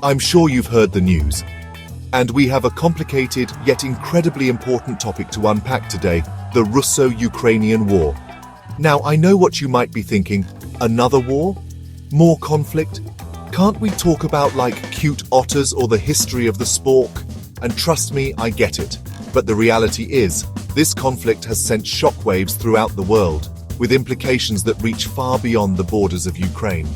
I'm sure you've heard the news. And we have a complicated yet incredibly important topic to unpack today, the Russo-Ukrainian War. Now, I know what you might be thinking. Another war? More conflict? Can't we talk about like cute otters or the history of the spork? And trust me, I get it. But the reality is, this conflict has sent shockwaves throughout the world, with implications that reach far beyond the borders of Ukraine.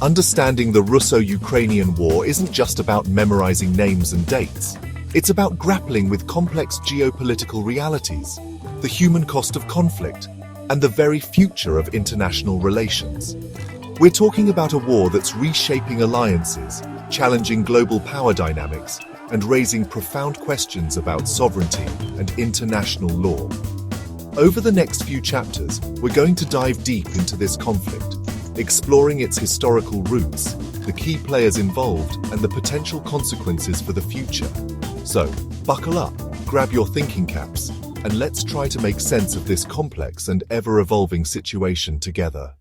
Understanding the Russo-Ukrainian War isn't just about memorizing names and dates. It's about grappling with complex geopolitical realities, the human cost of conflict, and the very future of international relations. We're talking about a war that's reshaping alliances, challenging global power dynamics, and raising profound questions about sovereignty and international law. Over the next few chapters, we're going to dive deep into this conflict, exploring its historical roots, the key players involved, and the potential consequences for the future. So, buckle up, grab your thinking caps, and let's try to make sense of this complex and ever-evolving situation together.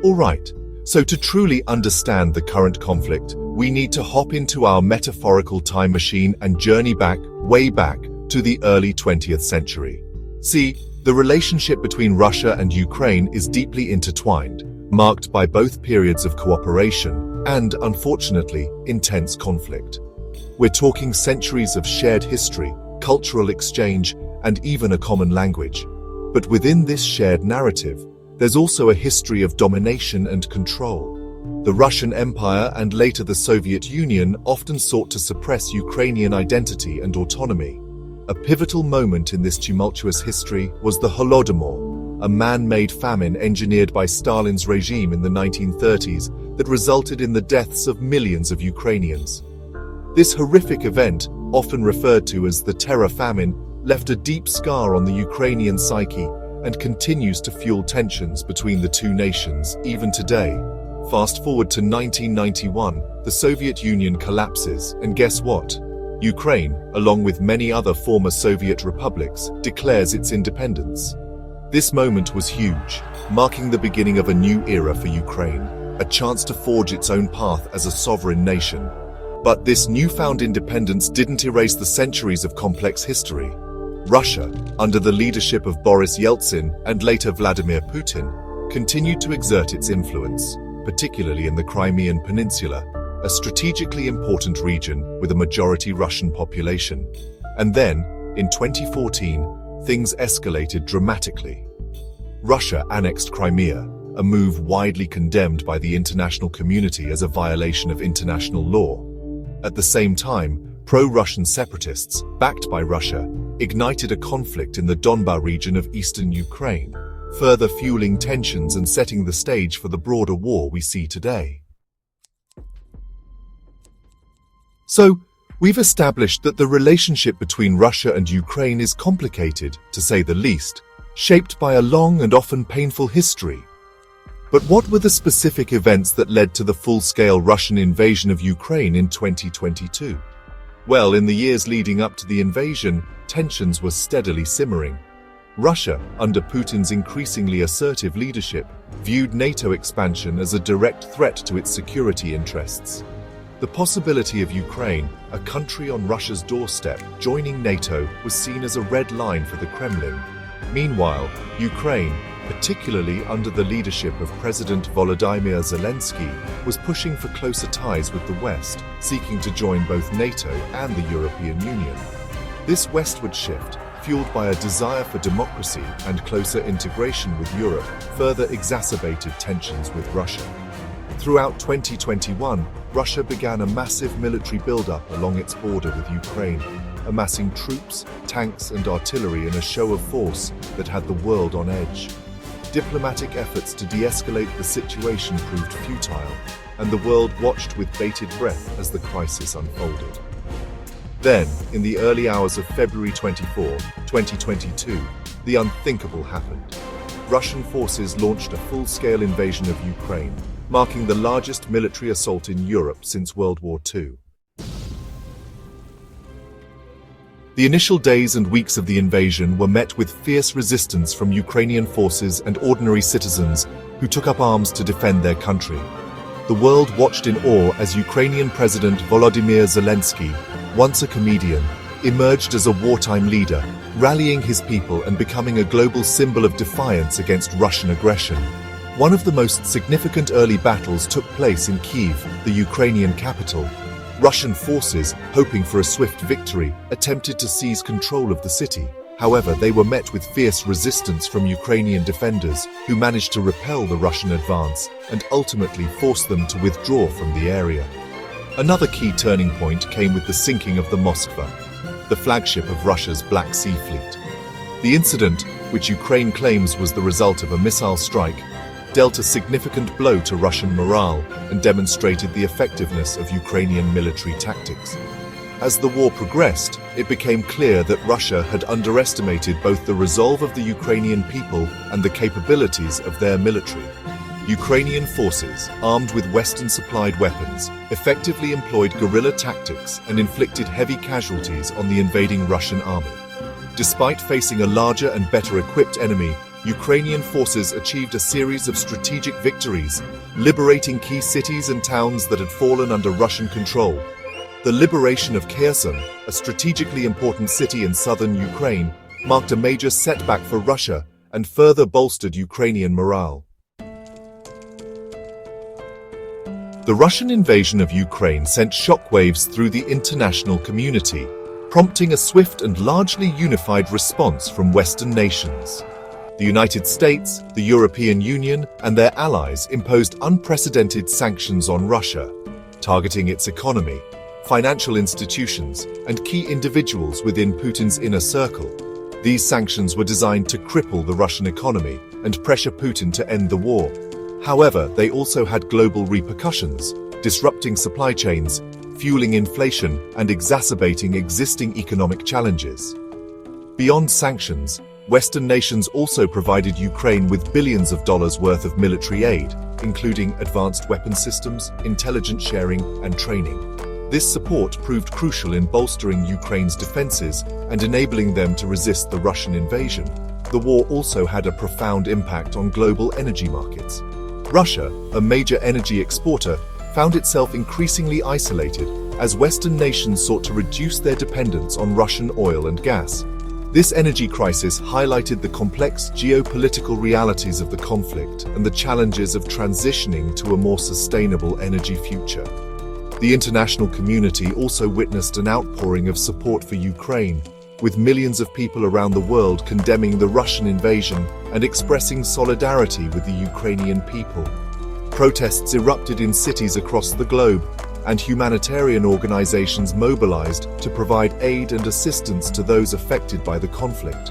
Alright, so to truly understand the current conflict, we need to hop into our metaphorical time machine and journey back, way back, to the early 20th century. See, the relationship between Russia and Ukraine is deeply intertwined, marked by both periods of cooperation and, unfortunately, intense conflict. We're talking centuries of shared history, cultural exchange, and even a common language. But within this shared narrative, there's also a history of domination and control. The Russian Empire and later the Soviet Union often sought to suppress Ukrainian identity and autonomy. A pivotal moment in this tumultuous history was the Holodomor, a man-made famine engineered by Stalin's regime in the 1930s that resulted in the deaths of millions of Ukrainians. This horrific event, often referred to as the Terror Famine, left a deep scar on the Ukrainian psyche and continues to fuel tensions between the two nations even today. Fast forward to 1991, the Soviet Union collapses, and guess what? Ukraine, along with many other former Soviet republics, declares its independence. This moment was huge, marking the beginning of a new era for Ukraine, a chance to forge its own path as a sovereign nation. But this newfound independence didn't erase the centuries of complex history. Russia, under the leadership of Boris Yeltsin and later Vladimir Putin, continued to exert its influence, particularly in the Crimean Peninsula, a strategically important region with a majority Russian population. And then, in 2014, things escalated dramatically. Russia annexed Crimea, a move widely condemned by the international community as a violation of international law. At the same time, pro-Russian separatists, backed by Russia, ignited a conflict in the Donbas region of eastern Ukraine, further fueling tensions and setting the stage for the broader war we see today. So, we've established that the relationship between Russia and Ukraine is complicated, to say the least, shaped by a long and often painful history. But what were the specific events that led to the full-scale Russian invasion of Ukraine in 2022? Well, in the years leading up to the invasion, tensions were steadily simmering. Russia, under Putin's increasingly assertive leadership, viewed NATO expansion as a direct threat to its security interests. The possibility of Ukraine, a country on Russia's doorstep, joining NATO was seen as a red line for the Kremlin. Meanwhile, Ukraine, particularly under the leadership of President Volodymyr Zelensky, was pushing for closer ties with the West, seeking to join both NATO and the European Union. This westward shift, fueled by a desire for democracy and closer integration with Europe, further exacerbated tensions with Russia. Throughout 2021, Russia began a massive military buildup along its border with Ukraine, amassing troops, tanks, and artillery in a show of force that had the world on edge. Diplomatic efforts to de-escalate the situation proved futile, and the world watched with bated breath as the crisis unfolded. Then, in the early hours of February 24, 2022, the unthinkable happened. Russian forces launched a full-scale invasion of Ukraine, marking the largest military assault in Europe since World War II. The initial days and weeks of the invasion were met with fierce resistance from Ukrainian forces and ordinary citizens who took up arms to defend their country. The world watched in awe as Ukrainian President Volodymyr Zelensky, once a comedian, emerged as a wartime leader, rallying his people and becoming a global symbol of defiance against Russian aggression. One of the most significant early battles took place in Kyiv, the Ukrainian capital. Russian forces, hoping for a swift victory, attempted to seize control of the city. However, they were met with fierce resistance from Ukrainian defenders, who managed to repel the Russian advance and ultimately force them to withdraw from the area. Another key turning point came with the sinking of the Moskva, the flagship of Russia's Black Sea Fleet. The incident, which Ukraine claims was the result of a missile strike, dealt a significant blow to Russian morale and demonstrated the effectiveness of Ukrainian military tactics. As the war progressed, it became clear that Russia had underestimated both the resolve of the Ukrainian people and the capabilities of their military. Ukrainian forces, armed with Western-supplied weapons, effectively employed guerrilla tactics and inflicted heavy casualties on the invading Russian army. Despite facing a larger and better-equipped enemy, Ukrainian forces achieved a series of strategic victories, liberating key cities and towns that had fallen under Russian control. The liberation of Kherson, a strategically important city in southern Ukraine, marked a major setback for Russia and further bolstered Ukrainian morale. The Russian invasion of Ukraine sent shockwaves through the international community, prompting a swift and largely unified response from Western nations. The United States, the European Union, and their allies imposed unprecedented sanctions on Russia, targeting its economy, financial institutions, and key individuals within Putin's inner circle. These sanctions were designed to cripple the Russian economy and pressure Putin to end the war. However, they also had global repercussions, disrupting supply chains, fueling inflation, and exacerbating existing economic challenges. Beyond sanctions, Western nations also provided Ukraine with billions of dollars worth of military aid, including advanced weapon systems, intelligence sharing, and training. This support proved crucial in bolstering Ukraine's defenses and enabling them to resist the Russian invasion. The war also had a profound impact on global energy markets. Russia, a major energy exporter, found itself increasingly isolated as Western nations sought to reduce their dependence on Russian oil and gas. This energy crisis highlighted the complex geopolitical realities of the conflict and the challenges of transitioning to a more sustainable energy future. The international community also witnessed an outpouring of support for Ukraine, with millions of people around the world condemning the Russian invasion and expressing solidarity with the Ukrainian people. Protests erupted in cities across the globe, and humanitarian organizations mobilized to provide aid and assistance to those affected by the conflict.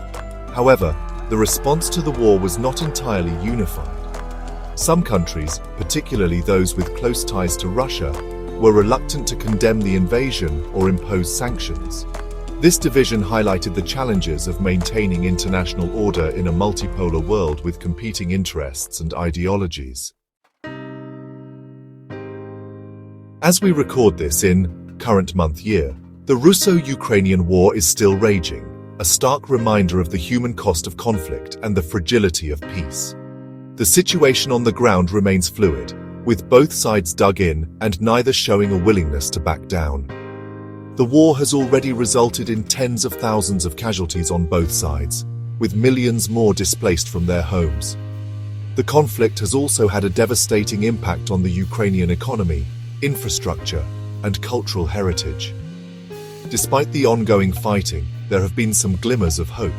However, the response to the war was not entirely unified. Some countries, particularly those with close ties to Russia, were reluctant to condemn the invasion or impose sanctions. This division highlighted the challenges of maintaining international order in a multipolar world with competing interests and ideologies. As we record this in current month year, the Russo-Ukrainian War is still raging, a stark reminder of the human cost of conflict and the fragility of peace. The situation on the ground remains fluid, with both sides dug in and neither showing a willingness to back down. The war has already resulted in tens of thousands of casualties on both sides, with millions more displaced from their homes. The conflict has also had a devastating impact on the Ukrainian economy, infrastructure, and cultural heritage. Despite the ongoing fighting, there have been some glimmers of hope.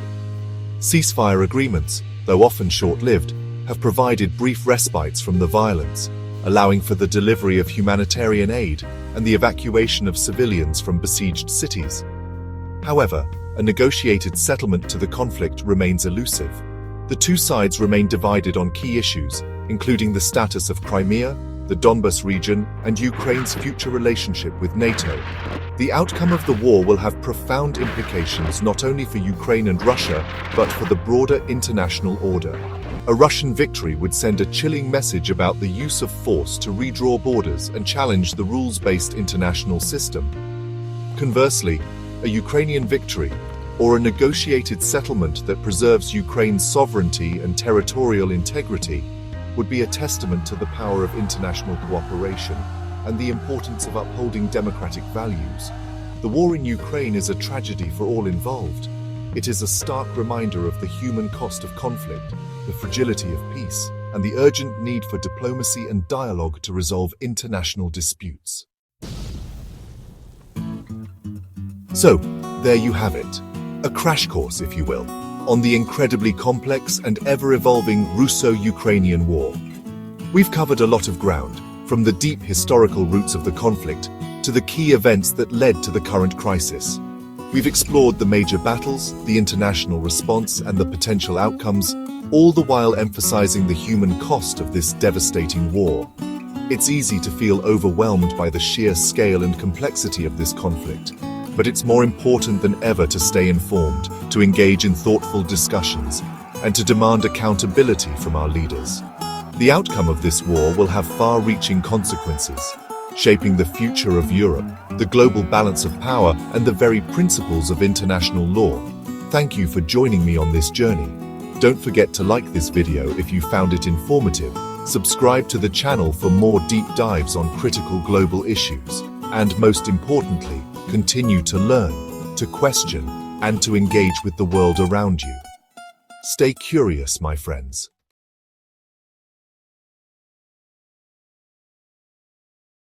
Ceasefire agreements, though often short-lived, have provided brief respites from the violence, allowing for the delivery of humanitarian aid and the evacuation of civilians from besieged cities. However, a negotiated settlement to the conflict remains elusive. The two sides remain divided on key issues, including the status of Crimea, the Donbas region, and Ukraine's future relationship with NATO. The outcome of the war will have profound implications not only for Ukraine and Russia, but for the broader international order. A Russian victory would send a chilling message about the use of force to redraw borders and challenge the rules-based international system. Conversely, a Ukrainian victory, or a negotiated settlement that preserves Ukraine's sovereignty and territorial integrity, would be a testament to the power of international cooperation and the importance of upholding democratic values. The war in Ukraine is a tragedy for all involved. It is a stark reminder of the human cost of conflict, the fragility of peace, and the urgent need for diplomacy and dialogue to resolve international disputes. So, there you have it. A crash course, if you will, on the incredibly complex and ever-evolving Russo-Ukrainian War. We've covered a lot of ground, from the deep historical roots of the conflict to the key events that led to the current crisis. We've explored the major battles, the international response, and the potential outcomes, all the while emphasizing the human cost of this devastating war. It's easy to feel overwhelmed by the sheer scale and complexity of this conflict, but it's more important than ever to stay informed, to engage in thoughtful discussions, and to demand accountability from our leaders. The outcome of this war will have far-reaching consequences, shaping the future of Europe, the global balance of power, and the very principles of international law. Thank you for joining me on this journey. Don't forget to like this video if you found it informative, subscribe to the channel for more deep dives on critical global issues, and most importantly, continue to learn, to question, and to engage with the world around you. Stay curious, my friends.